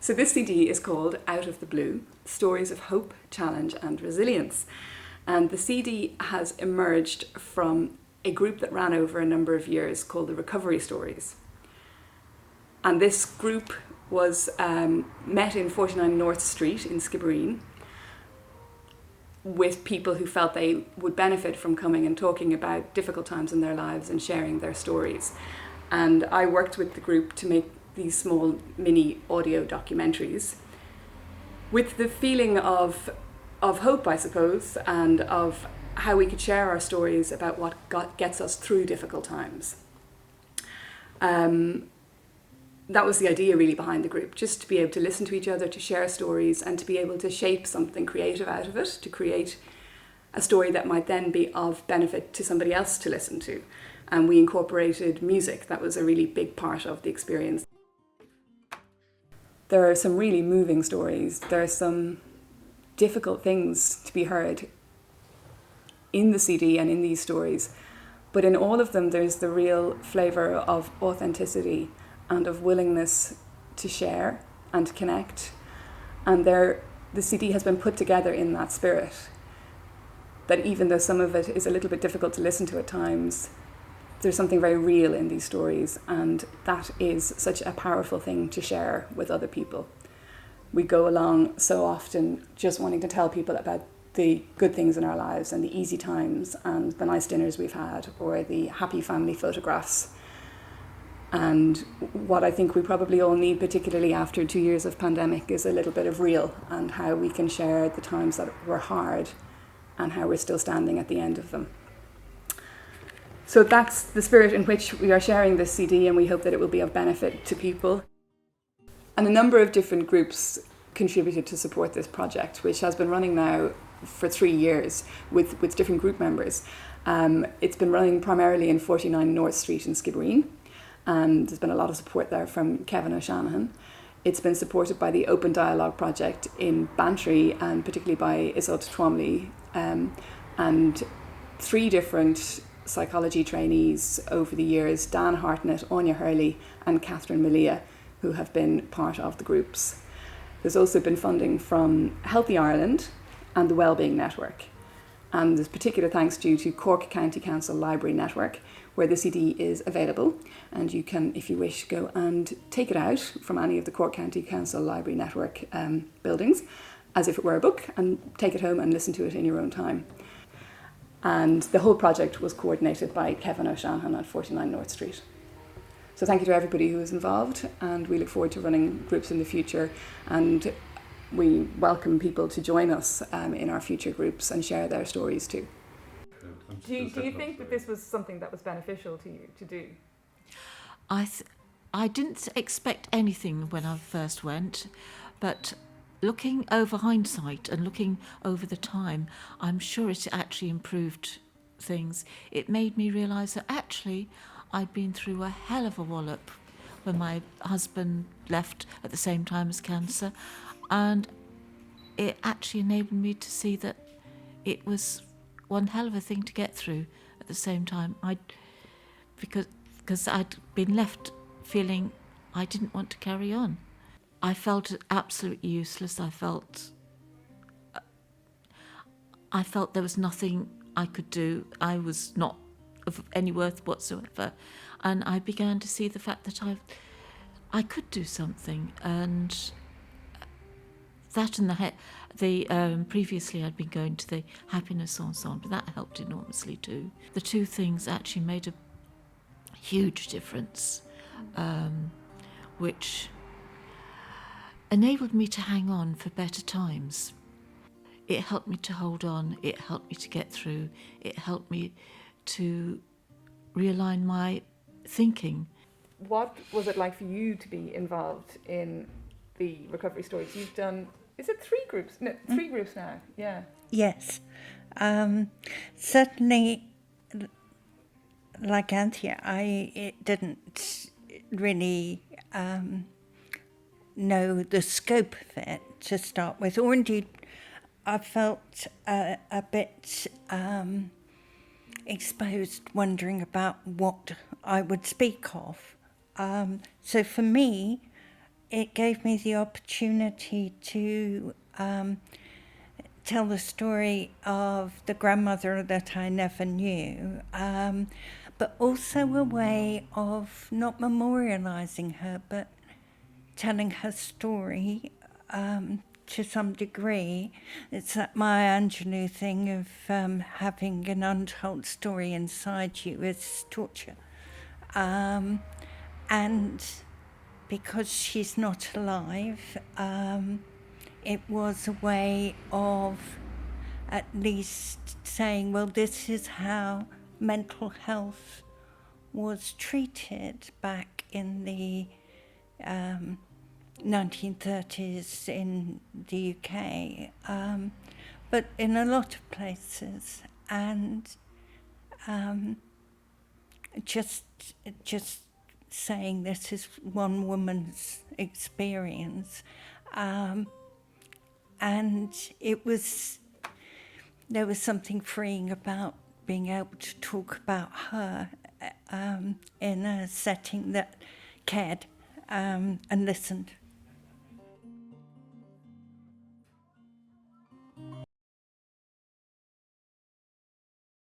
So this CD is called Out of the Blue, Stories of Hope, Challenge and Resilience. And the CD has emerged from a group that ran over a number of years called the Recovery Stories. And this group was met in 49 North Street in Skibbereen with people who felt they would benefit from coming and talking about difficult times in their lives and sharing their stories. And I worked with the group to make these small mini audio documentaries with the feeling of hope, I suppose, and of how we could share our stories about what gets us through difficult times. That was the idea really behind the group, just to be able to listen to each other, to share stories, and to be able to shape something creative out of it, to create a story that might then be of benefit to somebody else to listen to. And we incorporated music. That was a really big part of the experience. There are some really moving stories. There are some difficult things to be heard in the CD and in these stories. But in all of them, there's the real flavour of authenticity and of willingness to share and to connect. And the CD has been put together in that spirit, that even though some of it is a little bit difficult to listen to at times, there's something very real in these stories, and that is such a powerful thing to share with other people. We go along so often just wanting to tell people about the good things in our lives and the easy times and the nice dinners we've had or the happy family photographs. And what I think we probably all need, particularly after 2 years of pandemic, is a little bit of real, and how we can share the times that were hard and how we're still standing at the end of them. So that's the spirit in which we are sharing this CD, and we hope that it will be of benefit to people. And a number of different groups contributed to support this project, which has been running now for 3 years with different group members. It's been running primarily in 49 North Street in Skibbereen, and there's been a lot of support there from Kevin O'Shanahan. It's been supported by the Open Dialogue Project in Bantry, and particularly by Iseult Twomley, and 3 different psychology trainees over the years, Dan Hartnett, Anya Hurley and Catherine Malia, who have been part of the groups. There's also been funding from Healthy Ireland and the Wellbeing Network. And there's particular thanks due to Cork County Council Library Network, where the CD is available, and you can, if you wish, go and take it out from any of the Cork County Council Library Network buildings as if it were a book, and take it home and listen to it in your own time. And the whole project was coordinated by Kevin O'Shanahan at 49 North Street. So thank you to everybody who was involved, and we look forward to running groups in the future, and we welcome people to join us in our future groups and share their stories too. Do you think that this was something that was beneficial to you to do? I didn't expect anything when I first went, but looking over hindsight and looking over the time, I'm sure it actually improved things. It made me realise that actually I'd been through a hell of a wallop when my husband left at the same time as cancer, and it actually enabled me to see that it was one hell of a thing to get through at the same time. Because I'd been left feeling I didn't want to carry on. I felt absolutely useless. I felt there was nothing I could do. I was not of any worth whatsoever. And I began to see the fact that I could do something. And that and the previously I'd been going to the Happiness Ensemble, but that helped enormously too. The two things actually made a huge difference, which enabled me to hang on for better times. It helped me to hold on, it helped me to get through, it helped me to realign my thinking. What was it like for you to be involved in the recovery stories? You've done, is it 3 groups? No, 3 groups now, yeah. Yes. Certainly, like Anthea, I didn't really know the scope of it to start with, or indeed I felt a bit exposed, wondering about what I would speak of. So for me, it gave me the opportunity to tell the story of the grandmother that I never knew, but also a way of not memorialising her, but telling her story to some degree. It's that Maya Angelou thing of having an untold story inside you is torture. And because she's not alive, it was a way of at least saying, well, this is how mental health was treated back in the 1930s in the UK, but in a lot of places, and just saying this is one woman's experience, and there was something freeing about being able to talk about her in a setting that cared and listened.